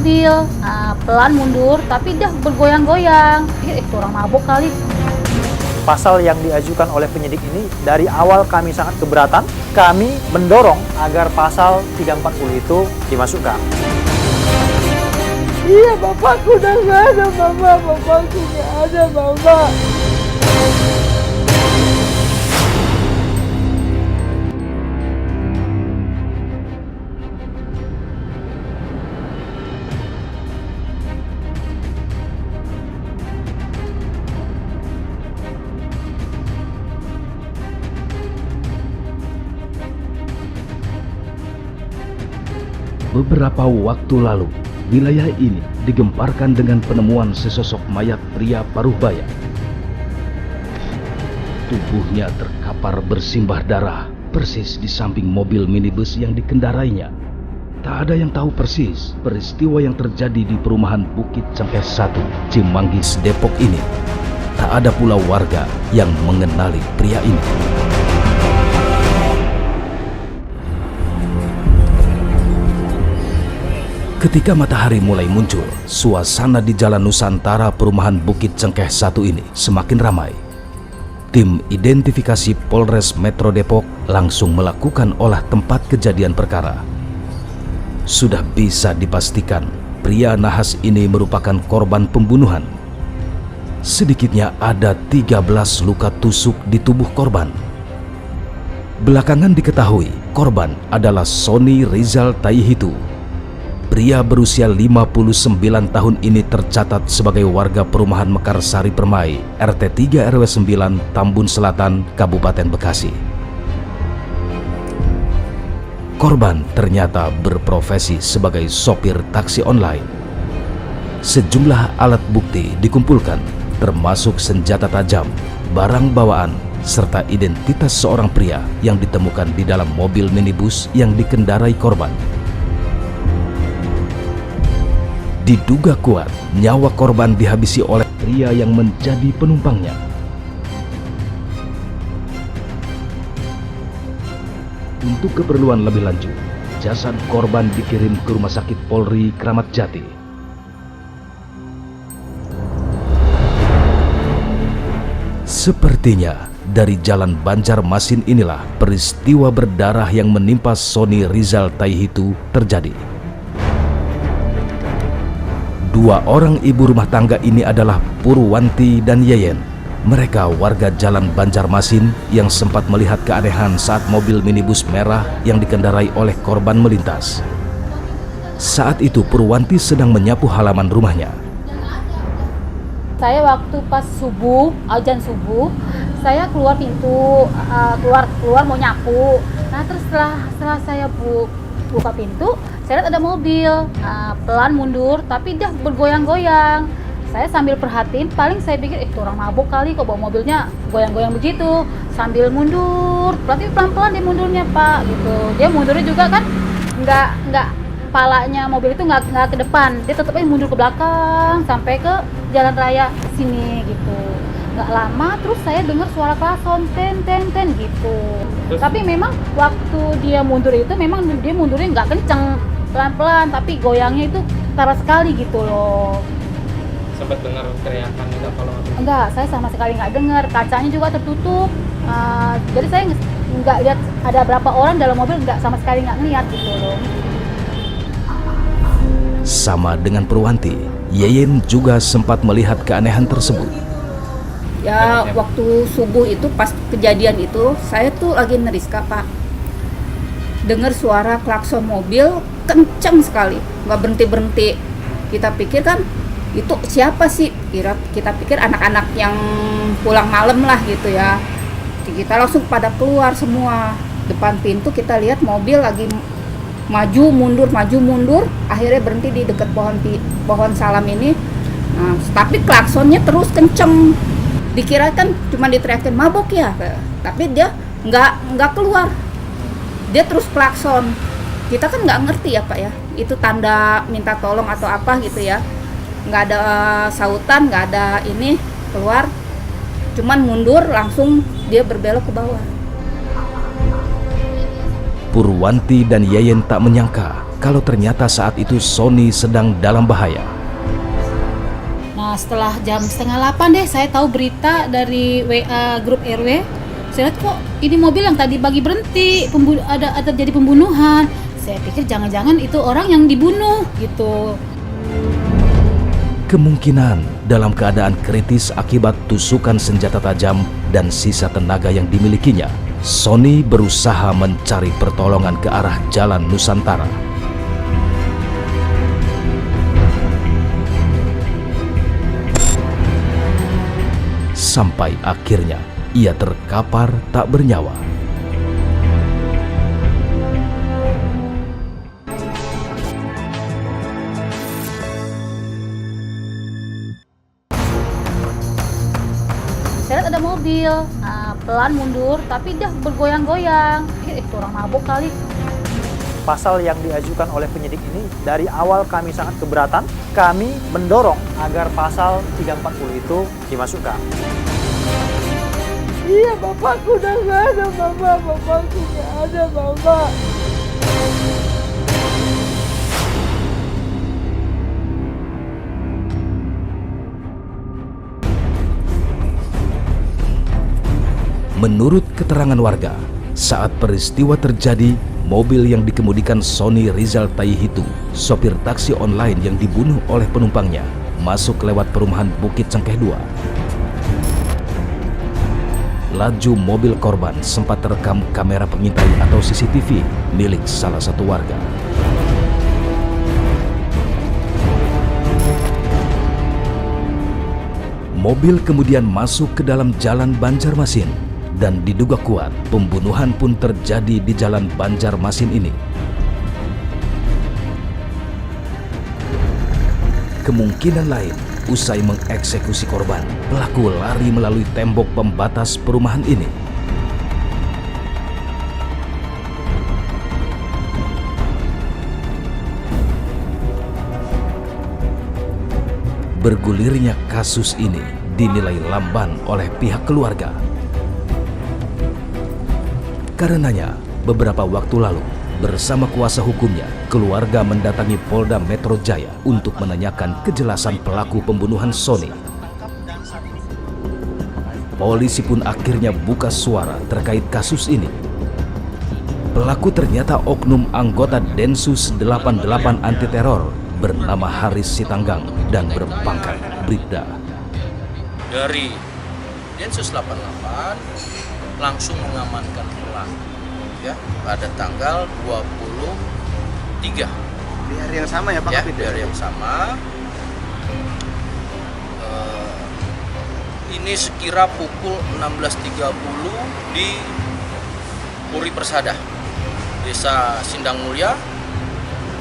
mobil, pelan mundur, tapi dia bergoyang-goyang. Itu orang mabuk kali. Pasal yang diajukan oleh penyidik ini dari awal kami sangat keberatan. Kami mendorong agar pasal 340 itu dimasukkan. Iya, bapakku udah nggak ada, mama. Bapakku nggak ada, mama. Beberapa waktu lalu, wilayah ini digemparkan dengan penemuan sesosok mayat pria paruh baya. Tubuhnya terkapar bersimbah darah, persis di samping mobil minibus yang dikendarainya. Tak ada yang tahu persis peristiwa yang terjadi di perumahan Bukit Cengkeh 1, Cimanggis, Depok ini. Tak ada pula warga yang mengenali pria ini. Ketika matahari mulai muncul, suasana di Jalan Nusantara perumahan Bukit Cengkeh 1 ini semakin ramai. Tim identifikasi Polres Metro Depok langsung melakukan olah tempat kejadian perkara. Sudah bisa dipastikan pria nahas ini merupakan korban pembunuhan. Sedikitnya ada 13 luka tusuk di tubuh korban. Belakangan diketahui korban adalah Sony Rizal Taihitu. Pria berusia 59 tahun ini tercatat sebagai warga perumahan Mekarsari Permai, RT 3 RW 9, Tambun Selatan, Kabupaten Bekasi. Korban ternyata berprofesi sebagai sopir taksi online. Sejumlah alat bukti dikumpulkan, termasuk senjata tajam, barang bawaan, serta identitas seorang pria yang ditemukan di dalam mobil minibus yang dikendarai korban. Diduga kuat nyawa korban dihabisi oleh pria yang menjadi penumpangnya. Untuk keperluan lebih lanjut, jasad korban dikirim ke Rumah Sakit Polri Kramat Jati. Sepertinya dari Jalan Banjarmasin inilah peristiwa berdarah yang menimpa Sony Rizal Taihitu terjadi. Dua orang ibu rumah tangga ini adalah Purwanti dan Yeyen. Mereka warga Jalan Banjarmasin yang sempat melihat keanehan saat mobil minibus merah yang dikendarai oleh korban melintas. Saat itu Purwanti sedang menyapu halaman rumahnya. Saya waktu pas subuh, azan subuh, saya keluar pintu, keluar mau nyapu. Nah terus setelah saya buka pintu, saya lihat ada mobil, pelan mundur, tapi dia bergoyang-goyang. Saya sambil perhatiin, paling saya pikir itu orang mabuk kali kok bawa mobilnya goyang-goyang begitu. Sambil mundur, berarti pelan-pelan dia mundurnya Pak, gitu. Dia mundurnya juga kan nggak palanya mobil itu nggak ke depan, dia tetap aja mundur ke belakang sampai ke jalan raya sini gitu. Nggak lama terus saya dengar suara klakson ten gitu. Terus? Tapi memang waktu dia mundur itu memang dia mundurnya nggak kenceng, pelan-pelan, tapi goyangnya itu tara sekali gitu loh. Sempat dengar teriakan enggak kalau? Enggak, saya sama sekali nggak dengar. Kacanya juga tertutup. Jadi saya nggak lihat ada berapa orang dalam mobil, nggak sama sekali nggak ngeliat gitu loh. Sama dengan Purwanti, Yeyen juga sempat melihat keanehan tersebut. Ya waktu subuh itu pas kejadian itu saya tuh lagi neriska Pak. Dengar suara klakson mobil kenceng sekali, nggak berhenti. Kita pikir kan itu siapa sih? Kita pikir anak-anak yang pulang malam lah gitu ya. Kita langsung pada keluar semua. Depan pintu kita lihat mobil lagi maju mundur, akhirnya berhenti di dekat pohon salam ini. Nah, tapi klaksonnya terus kenceng. Dikira kan cuma diteriakin mabok ya, tapi dia nggak keluar. Dia terus klakson. Kita kan nggak ngerti ya Pak ya, itu tanda minta tolong atau apa gitu ya. Nggak ada sautan, nggak ada ini keluar, cuman mundur langsung dia berbelok ke bawah. Purwanti dan Yeyen tak menyangka kalau ternyata saat itu Sony sedang dalam bahaya. Nah, setelah jam 7:30 deh saya tahu berita dari WA grup RW. Saya lihat kok ini mobil yang tadi pagi berhenti, ada terjadi pembunuhan. Saya pikir jangan-jangan itu orang yang dibunuh gitu. Kemungkinan dalam keadaan kritis akibat tusukan senjata tajam dan sisa tenaga yang dimilikinya, Sony berusaha mencari pertolongan ke arah Jalan Nusantara. Sampai akhirnya ia terkapar tak bernyawa. Saya lihat ada mobil, pelan mundur, tapi dia bergoyang-goyang. Itu orang mabuk kali. Pasal yang diajukan oleh penyidik ini dari awal kami sangat keberatan. Kami mendorong agar pasal 340 itu dimasukkan. Iya, bapakku udah nggak ada, mama. Bapakku nggak ada, mama. Menurut keterangan warga, saat peristiwa terjadi, mobil yang dikemudikan Sony Rizal Taihitu, sopir taksi online yang dibunuh oleh penumpangnya, masuk lewat perumahan Bukit Cengkeh 2. Laju mobil korban sempat terekam kamera pengintai atau CCTV milik salah satu warga. Mobil kemudian masuk ke dalam Jalan Banjarmasin dan diduga kuat pembunuhan pun terjadi di Jalan Banjarmasin ini. Kemungkinan lain, usai mengeksekusi korban, pelaku lari melalui tembok pembatas perumahan ini. Bergulirnya kasus ini dinilai lamban oleh pihak keluarga. Karenanya, beberapa waktu lalu, bersama kuasa hukumnya, keluarga mendatangi Polda Metro Jaya untuk menanyakan kejelasan pelaku pembunuhan Sony. Polisi pun akhirnya buka suara terkait kasus ini. Pelaku ternyata oknum anggota Densus 88 Anti Teror bernama Haris Sitanggang dan berpangkat Bribda. Dari Densus 88 langsung mengamankan pelaku ya pada tanggal 23 di hari yang sama ya Pak ya, Kapit? di hari yang sama. Ini sekira pukul 16.30 di Puri Persada, Desa Sindang Mulia,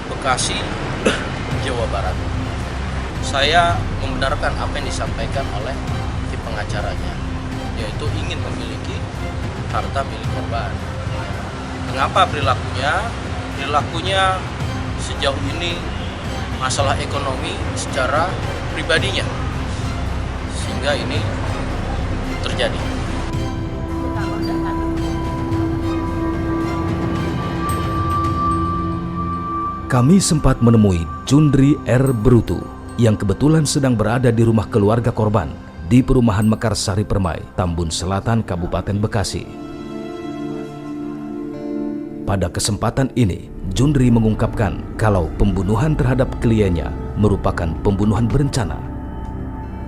Bekasi, Jawa Barat. Saya membenarkan apa yang disampaikan oleh tim pengacaranya, yaitu ingin memiliki harta milik korban. Mengapa perilakunya? Perilakunya sejauh ini masalah ekonomi secara pribadinya, sehingga ini terjadi. Kami sempat menemui Jundri R. Brutu yang kebetulan sedang berada di rumah keluarga korban di perumahan Mekarsari Permai, Tambun Selatan, Kabupaten Bekasi. Pada kesempatan ini, Jundri mengungkapkan kalau pembunuhan terhadap kliennya merupakan pembunuhan berencana.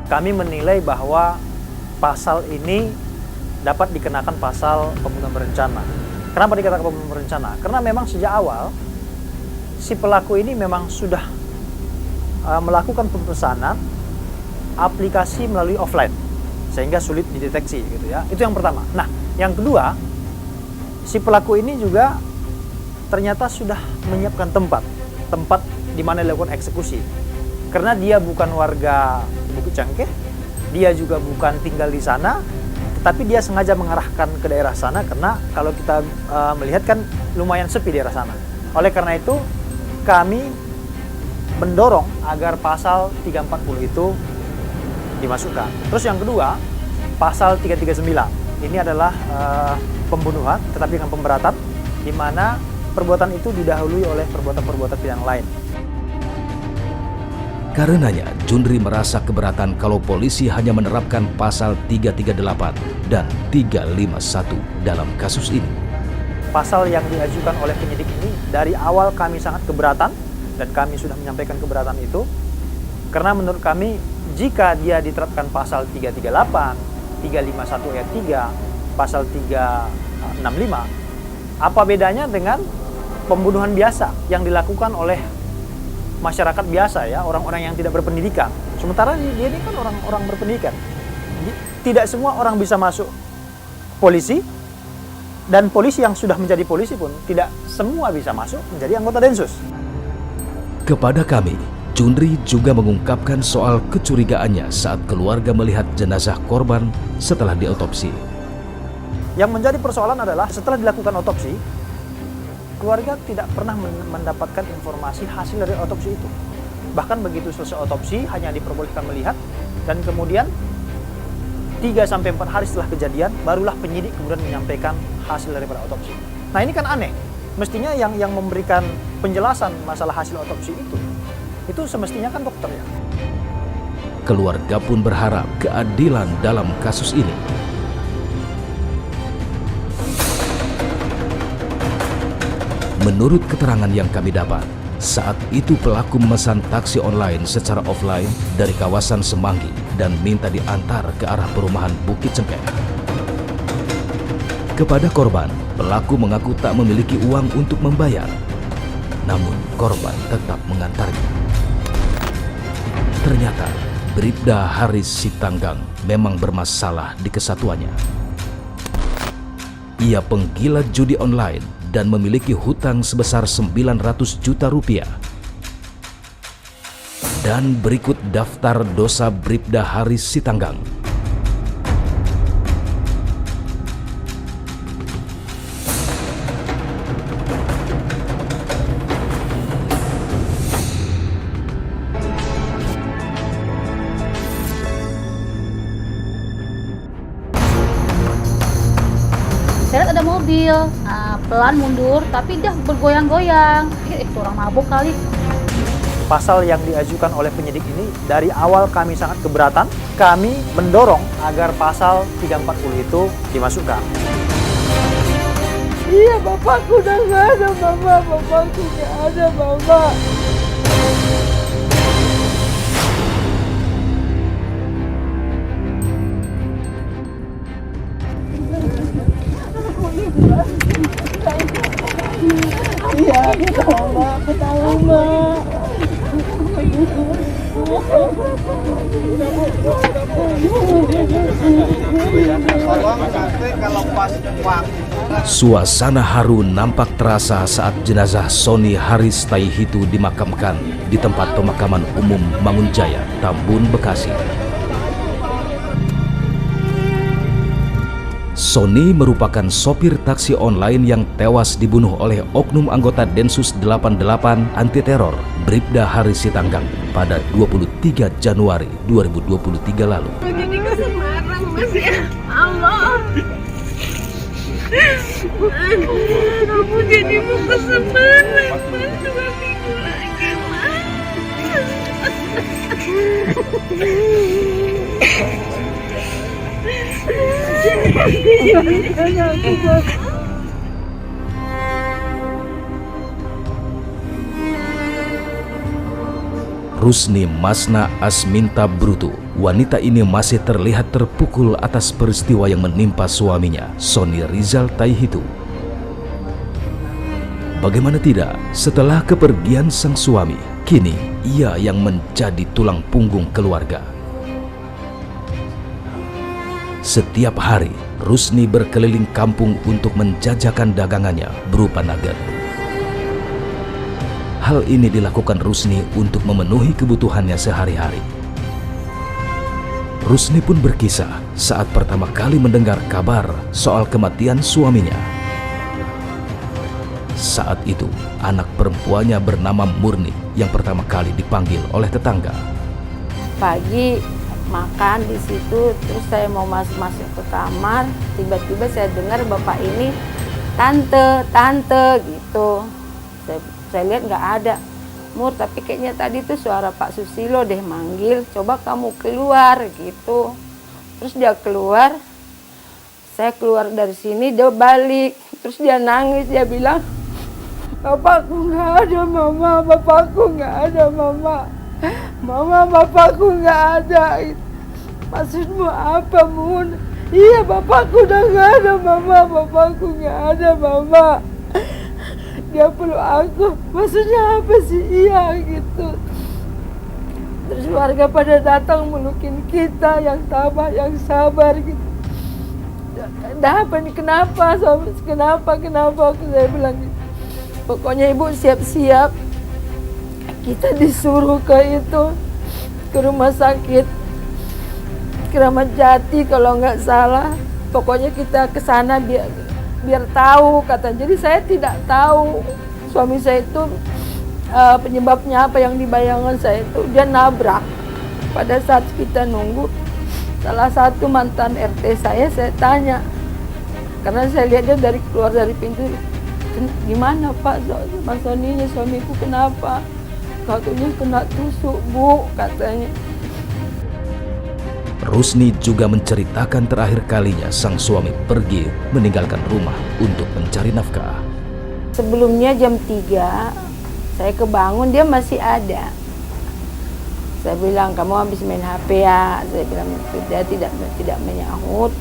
Kami menilai bahwa pasal ini dapat dikenakan pasal pembunuhan berencana. Kenapa dikatakan pembunuhan berencana? Karena memang sejak awal si pelaku ini memang sudah melakukan pemesanan aplikasi melalui offline sehingga sulit dideteksi gitu ya. Itu yang pertama. Nah, yang kedua, si pelaku ini juga ternyata sudah menyiapkan tempat di mana dilakukan eksekusi. Karena dia bukan warga Bukit Cengkeh, dia juga bukan tinggal di sana, tetapi dia sengaja mengarahkan ke daerah sana karena kalau kita melihat kan lumayan sepi daerah sana. Oleh karena itu, kami mendorong agar pasal 340 itu dimasukkan. Terus yang kedua, pasal 339. Ini adalah pembunuhan tetapi dengan pemberatan, di mana perbuatan itu didahului oleh perbuatan-perbuatan pidana lain. Karenanya, Jundri merasa keberatan kalau polisi hanya menerapkan pasal 338 dan 351 dalam kasus ini. Pasal yang diajukan oleh penyidik ini dari awal kami sangat keberatan dan kami sudah menyampaikan keberatan itu karena menurut kami jika dia diterapkan pasal 338, 351 ayat 3, pasal 365, apa bedanya dengan pembunuhan biasa yang dilakukan oleh masyarakat biasa ya, orang-orang yang tidak berpendidikan. Sementara dia ini kan orang-orang berpendidikan. Tidak semua orang bisa masuk polisi, dan polisi yang sudah menjadi polisi pun tidak semua bisa masuk menjadi anggota Densus. Kepada kami, Jundri juga mengungkapkan soal kecurigaannya saat keluarga melihat jenazah korban setelah diotopsi. Yang menjadi persoalan adalah setelah dilakukan otopsi, keluarga tidak pernah mendapatkan informasi hasil dari otopsi itu. Bahkan begitu selesai otopsi hanya diperbolehkan melihat, dan kemudian 3-4 hari setelah kejadian barulah penyidik kemudian menyampaikan hasil daripada otopsi. Nah ini kan aneh. Mestinya yang memberikan penjelasan masalah hasil otopsi itu semestinya kan dokter ya. Keluarga pun berharap keadilan dalam kasus ini. Menurut keterangan yang kami dapat, saat itu pelaku memesan taksi online secara offline dari kawasan Semanggi dan minta diantar ke arah perumahan Bukit Cengkeh. Kepada korban, pelaku mengaku tak memiliki uang untuk membayar. Namun korban tetap mengantarnya. Ternyata Bribda Haris Sitanggang memang bermasalah di kesatuannya. Ia penggila judi online dan memiliki hutang sebesar 900 juta rupiah. Dan berikut daftar dosa Bribda Haris Sitanggang. Saya lihat ada mobil, pelan mundur, tapi dia bergoyang-goyang. Itu orang mabuk kali. Pasal yang diajukan oleh penyidik ini dari awal kami sangat keberatan. Kami mendorong agar pasal 340 itu dimasukkan. Iya, bapakku udah nggak ada, mama. Bapakku nggak ada, mama. Iya, aku tahu, Mak. Aku tahu, Mak. Suasana haru nampak terasa saat jenazah Sony Haris Taihitu dimakamkan di tempat pemakaman umum Mangunjaya, Tambun, Bekasi. Sony merupakan sopir taksi online yang tewas dibunuh oleh oknum anggota Densus 88 anti teror Bribda Haris Sitanggang pada 23 Januari 2023 lalu. Jadi ke Semarang, Mas, ya Allah. Kamu jadi mau ke Semarang, Mas, 2 minggu lagi, Mas. Rusni Masna Asminta Brutu, wanita ini masih terlihat terpukul atas peristiwa yang menimpa suaminya, Sony Rizal Taihitu. Bagaimana tidak, setelah kepergian sang suami, kini ia yang menjadi tulang punggung keluarga. Setiap hari, Rusni berkeliling kampung untuk menjajakan dagangannya berupa nugget. Hal ini dilakukan Rusni untuk memenuhi kebutuhannya sehari-hari. Rusni pun berkisah saat pertama kali mendengar kabar soal kematian suaminya. Saat itu, anak perempuannya bernama Murni yang pertama kali dipanggil oleh tetangga. Pagi makan di situ, terus saya mau masuk ke kamar, tiba-tiba saya dengar bapak ini tante gitu. Saya lihat nggak ada. Mur, tapi kayaknya tadi tuh suara Pak Susilo deh manggil, coba kamu keluar gitu. Terus dia keluar, saya keluar dari sini, dia balik. Terus dia nangis, dia bilang, bapakku nggak ada mama, bapakku nggak ada mama. Mama, bapakku nggak ada. Maksudmu apa, Mun? Iya, bapakku udah nggak ada mama, bapakku nggak ada mama. Dia peluk aku, maksudnya apa sih? Iya gitu. Terus warga pada datang melukin kita, yang tabah, yang sabar gitu. Dah apa nih, kenapa? Kenapa? Saya bilang gitu. Pokoknya ibu siap-siap. Kita disuruh ke rumah sakit Keramat Jati kalau nggak salah. Pokoknya kita ke sana biar tahu kata. Jadi saya tidak tahu suami saya itu penyebabnya apa. Yang dibayangkan saya itu dia nabrak. Pada saat kita nunggu, salah satu mantan RT saya tanya, karena saya lihat dia keluar dari pintu, gimana Pak, Mas Soninya, suamiku kenapa? Katanya kena tusuk, Bu, katanya. Rusni juga menceritakan terakhir kalinya sang suami pergi meninggalkan rumah untuk mencari nafkah. Sebelumnya jam 3, saya kebangun, dia masih ada. Saya bilang, kamu habis main HP ya? Saya bilang, dia tidak menyahut.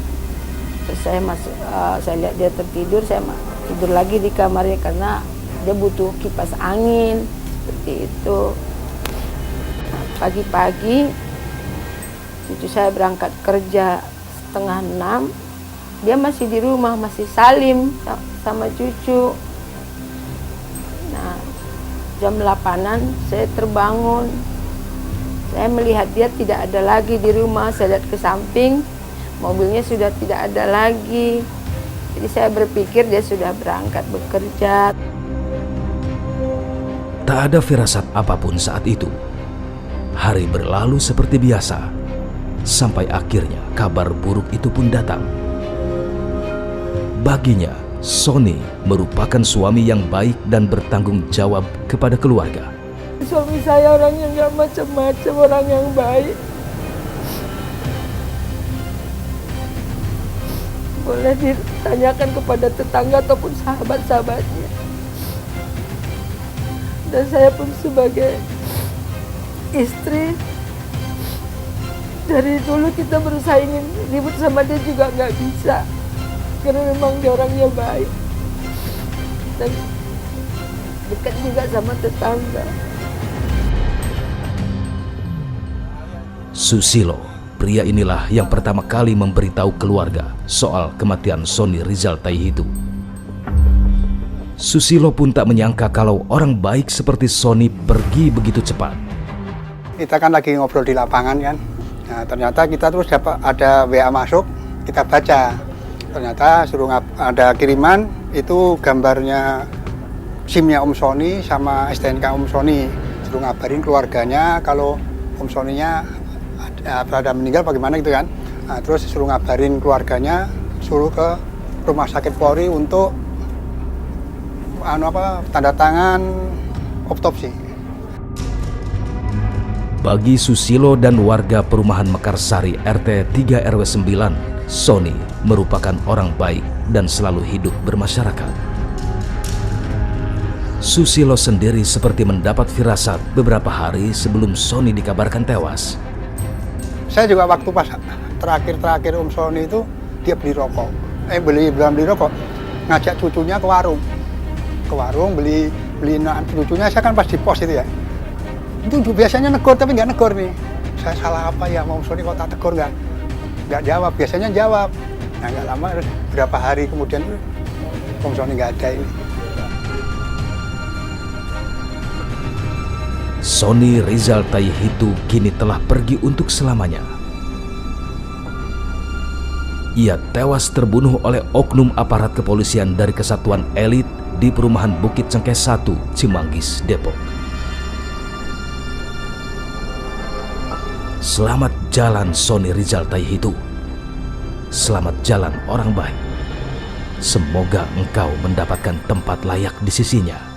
Terus saya masuk, saya lihat dia tertidur, saya tidur lagi di kamarnya karena dia butuh kipas angin. Seperti itu. Pagi-pagi cucu saya berangkat kerja 5:30, dia masih di rumah, masih salim sama cucu. Nah, jam 8-an saya terbangun, saya melihat dia tidak ada lagi di rumah. Saya lihat ke samping, mobilnya sudah tidak ada lagi. Jadi saya berpikir dia sudah berangkat bekerja. Tak ada firasat apapun saat itu. Hari berlalu seperti biasa, sampai akhirnya kabar buruk itu pun datang. Baginya, Sony merupakan suami yang baik dan bertanggung jawab kepada keluarga. Suami saya orang yang gak macam-macam, orang yang baik. Boleh ditanyakan kepada tetangga ataupun sahabat-sahabatnya. Dan saya pun sebagai istri, dari dulu kita berusaha ingin ribut sama dia juga nggak bisa, karena memang dia orangnya baik dan dekat juga sama tetangga. Susilo, pria inilah yang pertama kali memberitahu keluarga soal kematian Sony Rizal Taihitu. Susilo pun tak menyangka kalau orang baik seperti Sony pergi begitu cepat. Kita kan lagi ngobrol di lapangan kan. Nah, ternyata kita terus dapat ada WA masuk, kita baca. Ternyata suruh ada kiriman, itu gambarnya SIM-nya Om Sony sama STNK Om Sony. Suruh ngabarin keluarganya kalau Om Sony-nya berada meninggal bagaimana gitu kan. Nah, terus suruh ngabarin keluarganya, suruh ke rumah sakit Polri untuk tanda tangan otopsi. Bagi Susilo dan warga perumahan Mekarsari RT 3 RW 9, Sony merupakan orang baik dan selalu hidup bermasyarakat. Susilo sendiri seperti mendapat firasat beberapa hari sebelum Sony dikabarkan tewas. Saya juga waktu pas terakhir Om Sony itu dia beli rokok. Belum beli rokok, ngajak cucunya ke warung. Beli cucunya, saya kan pas di pos itu ya. Itu biasanya negor tapi nggak negor nih. Saya salah apa ya, Om Sony kok tak tegur nggak jawab. Biasanya jawab. Nah nggak lama, berapa hari kemudian Om Sony nggak ada ini. Sony Rizal Taihitu kini telah pergi untuk selamanya. Ia tewas terbunuh oleh oknum aparat kepolisian dari kesatuan elit di perumahan Bukit Cengkeh 1, Cimanggis, Depok. Selamat jalan Sony Rizal Taihitu. Selamat jalan orang baik. Semoga engkau mendapatkan tempat layak di sisinya.